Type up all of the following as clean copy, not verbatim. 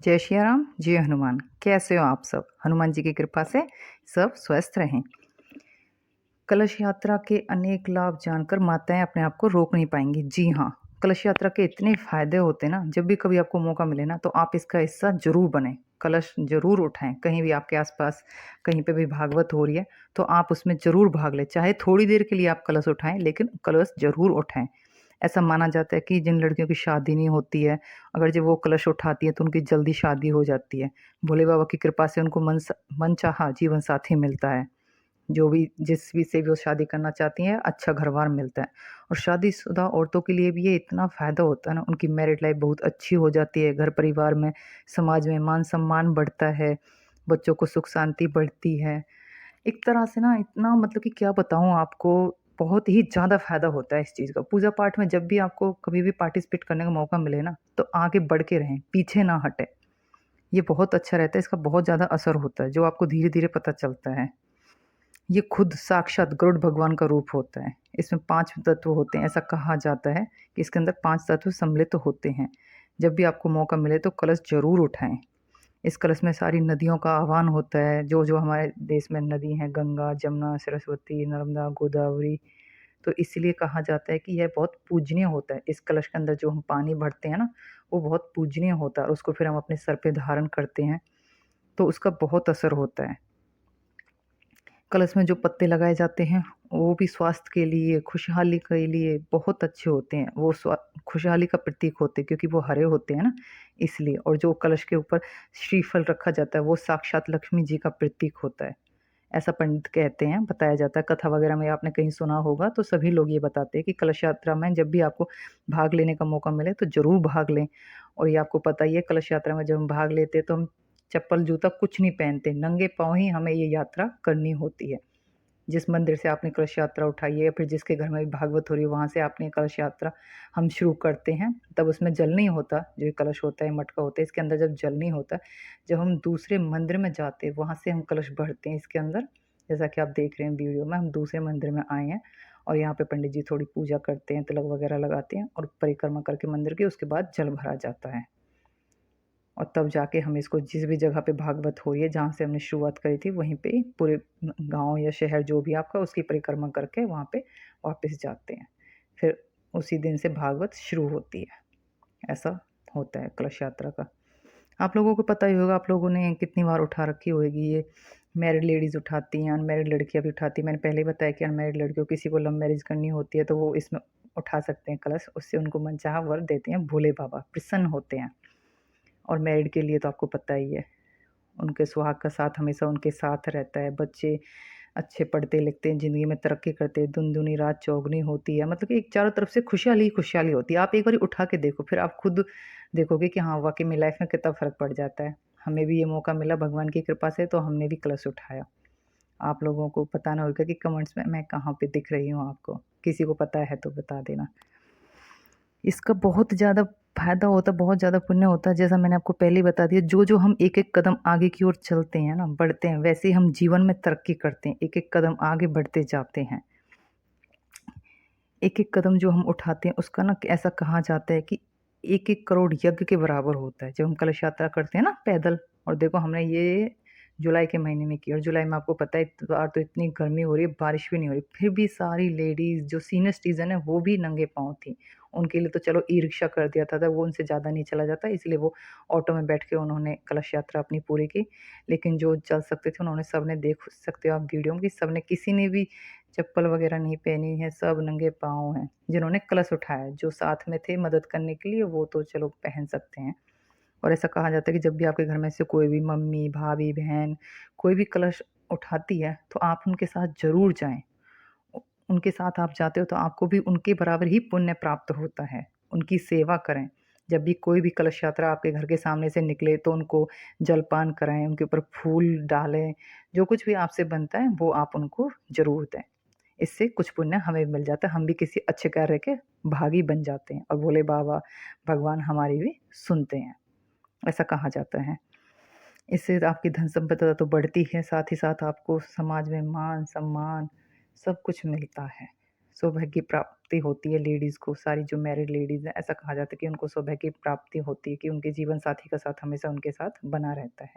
जय श्री राम, जय हनुमान। कैसे हो आप सब? हनुमान जी की कृपा से सब स्वस्थ रहें। कलश यात्रा के अनेक लाभ जानकर माताएं अपने आप को रोक नहीं पाएंगी। जी हाँ, कलश यात्रा के इतने फायदे होते हैं ना, जब भी कभी आपको मौका मिले ना तो आप इसका हिस्सा जरूर बने, कलश जरूर उठाएं। कहीं भी आपके आसपास कहीं पे भी भागवत हो रही है तो आप उसमें जरूर भाग लें। चाहे थोड़ी देर के लिए आप कलश उठाएं, लेकिन कलश जरूर उठाएं। ऐसा माना जाता है कि जिन लड़कियों की शादी नहीं होती है, अगर जब वो कलश उठाती है तो उनकी जल्दी शादी हो जाती है। भोले बाबा की कृपा से उनको मनचाहा जीवन साथी मिलता है। जो भी जिस भी से भी वो शादी करना चाहती हैं, अच्छा घरबार मिलता है। और शादीशुदा औरतों के लिए भी ये इतना फ़ायदा होता है ना, उनकी मैरिड लाइफ बहुत अच्छी हो जाती है। घर परिवार में, समाज में मान सम्मान बढ़ता है, बच्चों को सुख शांति बढ़ती है। एक तरह से ना इतना, मतलब कि क्या बताऊँ आपको, बहुत ही ज़्यादा फ़ायदा होता है इस चीज़ का। पूजा पाठ में जब भी आपको कभी भी पार्टिसिपेट करने का मौका मिले ना, तो आगे बढ़ के रहें, पीछे ना हटें। ये बहुत अच्छा रहता है, इसका बहुत ज़्यादा असर होता है, जो आपको धीरे-धीरे पता चलता है। ये खुद साक्षात गरुड़ भगवान का रूप होता है। इसमें 5 तत्व होते हैं, ऐसा कहा जाता है कि इसके अंदर 5 तत्व सम्मिलित होते हैं। जब भी आपको मौका मिले तो कलश ज़रूर उठाएँ। इस कलश में सारी नदियों का आह्वान होता है, जो हमारे देश में नदी हैं, गंगा, जमुना, सरस्वती, नर्मदा, गोदावरी। तो इसीलिए कहा जाता है कि यह बहुत पूजनीय होता है। इस कलश के अंदर जो हम पानी भरते हैं ना, वो बहुत पूजनीय होता है और उसको फिर हम अपने सर पे धारण करते हैं, तो उसका बहुत असर होता है। कलश में जो पत्ते लगाए जाते हैं, वो भी स्वास्थ्य के लिए, खुशहाली के लिए बहुत अच्छे होते हैं। वो खुशहाली का प्रतीक होते हैं, क्योंकि वो हरे होते हैं ना, इसलिए। और जो कलश के ऊपर श्रीफल रखा जाता है, वो साक्षात लक्ष्मी जी का प्रतीक होता है। ऐसा पंडित कहते हैं, बताया जाता है। कथा वगैरह में आपने कहीं सुना होगा, तो सभी लोग ये बताते हैं कि कलश यात्रा में जब भी आपको भाग लेने का मौका मिले तो ज़रूर भाग लें। और ये आपको पता ही है, कलश यात्रा में जब हम भाग लेते हैं तो हम चप्पल जूता कुछ नहीं पहनते, नंगे पाँव ही हमें ये यात्रा करनी होती है। जिस मंदिर से आपने कलश यात्रा उठाई है या फिर जिसके घर में भी भागवत हो रही है, वहाँ से आपने कलश यात्रा हम शुरू करते हैं, तब उसमें जल नहीं होता। जो ये कलश होता है, मटका होता है, इसके अंदर जब जल नहीं होता, जब हम दूसरे मंदिर में जाते हैं, वहाँ से हम कलश भरते हैं इसके अंदर। जैसा कि आप देख रहे हैं वीडियो में, हम दूसरे मंदिर में आए हैं और यहाँ पे पंडित जी थोड़ी पूजा करते हैं, तिलक वगैरह लगाते हैं और परिक्रमा करके मंदिर की, उसके बाद जल भरा जाता है। और तब जाके हम इसको, जिस भी जगह पे भागवत हो रही है, जहाँ से हमने शुरुआत करी थी, वहीं पे पूरे गांव या शहर जो भी आपका, उसकी परिक्रमा करके वहाँ पे वापस जाते हैं। फिर उसी दिन से भागवत शुरू होती है। ऐसा होता है कलश यात्रा का। आप लोगों को पता ही होगा, आप लोगों ने कितनी बार उठा रखी होगी ये। मैरिड लेडीज़ उठाती हैं, अनमैरिड लड़कियाँ भी उठाती हैं। मैंने पहले ही बताया कि अनमैरिड लड़कियों को, किसी को लव मैरिज करनी होती है तो वो इसमें उठा सकते हैं कलश। उससे उनको मनचाहा वर देते हैं भोले बाबा, प्रसन्न होते हैं। और मैरिड के लिए तो आपको पता ही है, उनके सुहाग का साथ हमेशा उनके साथ रहता है। बच्चे अच्छे पढ़ते लिखते हैं, ज़िंदगी में तरक्की करते हैं, दिन दूनी रात चौगुनी होती है। मतलब कि एक चारों तरफ से खुशहाली ही खुशहाली होती है। आप एक बारी उठा के देखो, फिर आप खुद देखोगे कि हाँ, वाक़ई में लाइफ़ में कितना फ़र्क पड़ जाता है। हमें भी ये मौका मिला भगवान की कृपा से, तो हमने भी कलश उठाया। आप लोगों को बताना होगा कि कमेंट्स में मैं कहाँ पे दिख रही हूँ आपको। किसी को पता है तो बता देना। इसका बहुत ज़्यादा फ़ायदा होता है, बहुत ज़्यादा पुण्य होता है। जैसा मैंने आपको पहले ही बता दिया, जो हम एक-एक कदम आगे की ओर चलते हैं ना, बढ़ते हैं, वैसे ही हम जीवन में तरक्की करते हैं। एक-एक कदम आगे बढ़ते जाते हैं। एक-एक कदम जो हम उठाते हैं, उसका ना ऐसा कहा जाता है कि 1-1 करोड़ यज्ञ के बराबर होता है। जब हम कलश यात्रा करते हैं ना पैदल, और देखो हमने ये जुलाई के महीने में की, और जुलाई में आपको पता है इस बार तो इतनी गर्मी हो रही है, बारिश भी नहीं हो रही। फिर भी सारी लेडीज़ जो सीनियर सिटीज़न है, वो भी नंगे पाँव थी। उनके लिए तो चलो ई-रिक्शा कर दिया था, वो उनसे ज़्यादा नहीं चला जाता, इसलिए वो ऑटो में बैठ के उन्होंने कलश यात्रा अपनी पूरी की। लेकिन जो चल सकते थे, उन्होंने, सबने, देख सकते हो आप वीडियो में कि सबने, किसी ने भी चप्पल वगैरह नहीं पहनी है, सब नंगे पाँव हैं। जिन्होंने कलश उठाया, जो साथ में थे मदद करने के लिए, वो तो चलो पहन सकते हैं। और ऐसा कहा जाता है कि जब भी आपके घर में से कोई भी मम्मी, भाभी, बहन कोई भी कलश उठाती है, तो आप उनके साथ ज़रूर जाएँ। उनके साथ आप जाते हो तो आपको भी उनके बराबर ही पुण्य प्राप्त होता है। उनकी सेवा करें। जब भी कोई भी कलश यात्रा आपके घर के सामने से निकले तो उनको जलपान कराएँ, उनके ऊपर फूल डालें। जो कुछ भी आपसे बनता है वो आप उनको ज़रूर दें। इससे कुछ पुण्य हमें मिल जाता है, हम भी किसी अच्छे कार्य के भागी बन जाते हैं और भोले बाबा, भगवान हमारी भी सुनते हैं, ऐसा कहा जाता है। इससे आपकी धन संपदा तो बढ़ती है, साथ ही साथ आपको समाज में मान-सम्मान सब कुछ मिलता है। सौभाग्य प्राप्ति होती है लेडीज़ को, सारी जो मैरिड लेडीज़ हैं, ऐसा कहा जाता है कि उनको सौभाग्य प्राप्ति होती है कि उनके जीवन साथी का साथ हमेशा उनके साथ बना रहता है।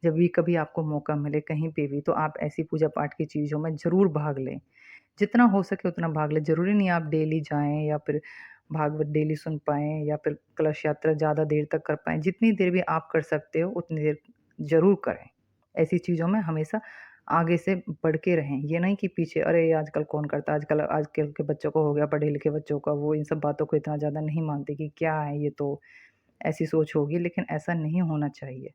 जब भी कभी आपको मौका मिले कहीं पे भी, तो आप ऐसी पूजा-पाठ की चीज़ों में ज़रूर भाग लें। जितना हो सके उतना भाग लें। ज़रूरी नहीं आप डेली जाएँ या फिर भागवत डेली सुन पाएँ या फिर कलश यात्रा ज़्यादा देर तक कर पाएँ। जितनी देर भी आप कर सकते हो उतनी देर ज़रूर करें। ऐसी चीज़ों में हमेशा आगे से बढ़ के रहें। ये नहीं कि पीछे अरे! आजकल कौन करता है, आजकल के बच्चों को हो गया, पढ़े-लिखे बच्चों का, वो इन सब बातों को इतना ज़्यादा नहीं मानते कि क्या है ये तो, ऐसी सोच होगी, लेकिन ऐसा नहीं होना चाहिए।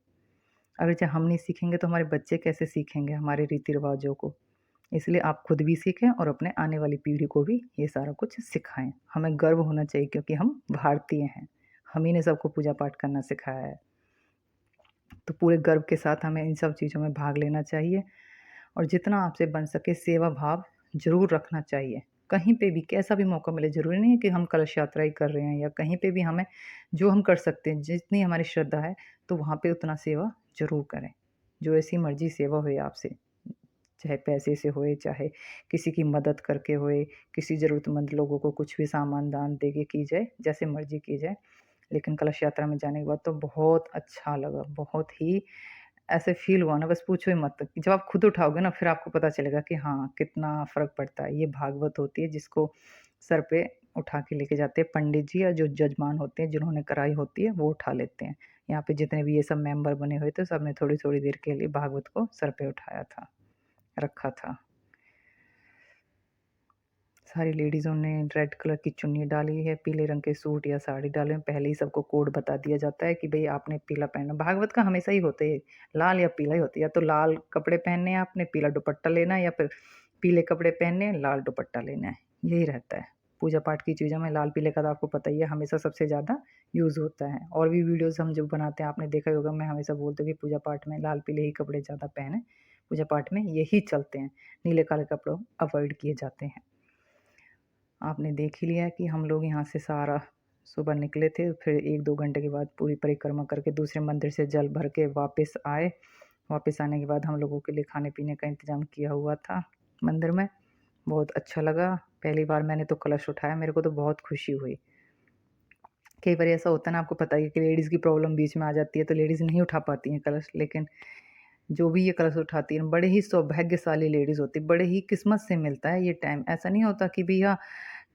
अगर जो हम नहीं सीखेंगे तो हमारे बच्चे कैसे सीखेंगे हमारे रीति-रिवाज़ों को? इसलिए आप खुद भी सीखें और अपने आने वाली पीढ़ी को भी ये सारा कुछ सिखाएँ। हमें गर्व होना चाहिए क्योंकि हम भारतीय हैं। हम ही ने सबको पूजा-पाठ करना सिखाया है। तो पूरे गर्व के साथ हमें इन सब चीज़ों में भाग लेना चाहिए और जितना आपसे बन सके सेवा भाव ज़रूर रखना चाहिए। कहीं पे भी कैसा भी मौका मिले, ज़रूरी नहीं है कि हम कलश यात्रा ही कर रहे हैं या कहीं पे भी हमें जो हम कर सकते हैं, जितनी हमारी श्रद्धा है, तो वहाँ पे उतना सेवा ज़रूर करें। जो ऐसी मर्ज़ी सेवा होए आपसे, चाहे पैसे से होए, चाहे किसी की मदद करके होए, किसी ज़रूरतमंद लोगों को कुछ भी सामान दान दे के की जाए, जैसे मर्ज़ी की जाए। लेकिन कलश यात्रा में जाने के बाद तो बहुत अच्छा लगा, बहुत ही ऐसे फ़ील हुआ ना, बस पूछो ही मत। जब आप खुद उठाओगे ना फिर आपको पता चलेगा कि हाँ, कितना फ़र्क पड़ता है। ये भागवत होती है जिसको सर पे उठा के लेके जाते हैं पंडित जी, या जो जजमान होते हैं जिन्होंने कराई होती है वो उठा लेते हैं। यहाँ पे जितने भी ये सब मेंबर बने हुए थे सबने थोड़ी-थोड़ी देर के लिए भागवत को सर पे उठाया था, रखा था। सारी लेडीज़ों ने रेड कलर की चुन्नी डाली है, पीले रंग के सूट या साड़ी डाले हैं। पहले ही सबको कोड बता दिया जाता है कि भई आपने पीला पहनना। भागवत का हमेशा ही होता है, लाल या पीला ही होता है। या तो लाल कपड़े पहनने हैं आपने, पीला दुपट्टा लेना है, या फिर पीले कपड़े पहनने हैं, लाल दुपट्टा लेना है। यही रहता है। पूजा-पाठ की चीज़ों में लाल पीले का तो आपको पता ही है, हमेशा सबसे ज़्यादा यूज़ होता है। और भी वीडियोज़ हम जो बनाते हैं आपने देखा ही होगा, मैं हमेशा बोलती हूँ कि पूजा-पाठ में लाल पीले ही कपड़े ज़्यादा पहनें। पूजा-पाठ में यही चलते हैं, नीले-काले कपड़ों अवॉइड किए जाते हैं। आपने देख ही लिया कि हम लोग यहाँ से सारा सुबह निकले थे, फिर 1-2 घंटे के बाद पूरी परिक्रमा करके दूसरे मंदिर से जल भर के वापस आए। वापस आने के बाद हम लोगों के लिए खाने-पीने का इंतज़ाम किया हुआ था मंदिर में। बहुत अच्छा लगा। पहली बार मैंने तो कलश उठाया, मेरे को तो बहुत खुशी हुई। कई बार ऐसा होता है ना, आपको पता ही है कि लेडीज़ की प्रॉब्लम बीच में आ जाती है, तो लेडीज़ नहीं उठा पाती हैं कलश, लेकिन जो भी ये कलश उठाती हैं, बड़े ही सौभाग्यशाली लेडीज़ होती हैं, बड़े ही किस्मत से मिलता है ये टाइम। ऐसा नहीं होता कि भैया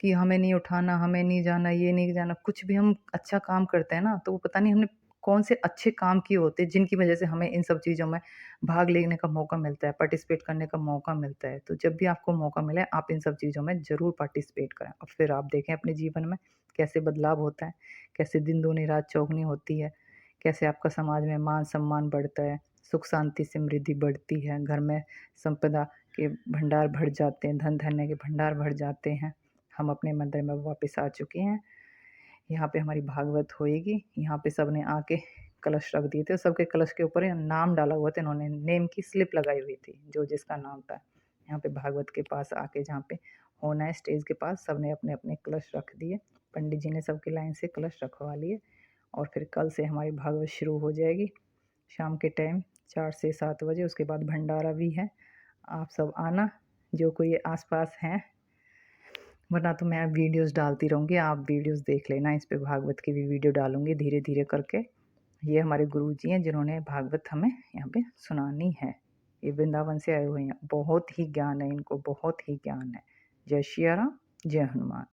कि हमें नहीं उठाना, हमें नहीं जाना, ये नहीं जाना। कुछ भी हम अच्छा काम करते हैं ना, तो वो पता नहीं हमने कौन से अच्छे काम किए होते हैं, जिनकी वजह से हमें इन सब चीज़ों में भाग लेने का मौका मिलता है, पार्टिसिपेट करने का मौका मिलता है। तो जब भी आपको मौका मिले, आप इन सब चीज़ों में ज़रूर पार्टिसिपेट करें और फिर आप देखें अपने जीवन में कैसे बदलाव होता है, कैसे दिन दूनी रात चौगुनी होती है, कैसे आपका समाज में मान-सम्मान बढ़ता है, सुख शांति समृद्धि बढ़ती है, घर में संपदा के भंडार भर जाते हैं, धन-धान्य के भंडार भर जाते हैं। हम अपने मंदिर में वापस आ चुके हैं। यहाँ पे हमारी भागवत होएगी। यहाँ पे सबने आके कलश रख दिए थे। सबके कलश के ऊपर नाम डाला हुआ था, इन्होंने नेम की स्लिप लगाई हुई थी, जो जिसका नाम था। यहाँ पे भागवत के पास आके जहाँ पे होना है स्टेज के पास, सबने अपने-अपने कलश रख दिए। पंडित जी ने सबकी लाइन से कलश रखवा लिए और फिर कल से हमारी भागवत शुरू हो जाएगी। शाम के टाइम 4 से 7 बजे, उसके बाद भंडारा भी है। आप सब आना, जो कोई आस-पास हैं, वरना तो मैं वीडियोज़ डालती रहूँगी, आप वीडियोज़ देख लेना। इस पे भागवत की भी वीडियो डालूँगी धीरे-धीरे करके। ये हमारे गुरुजी हैं जिन्होंने भागवत हमें यहाँ पे सुनानी है। ये वृंदावन से आए हुए हैं। बहुत ही ज्ञान है इनको, बहुत ही ज्ञान है। जय सिया राम, जय हनुमान।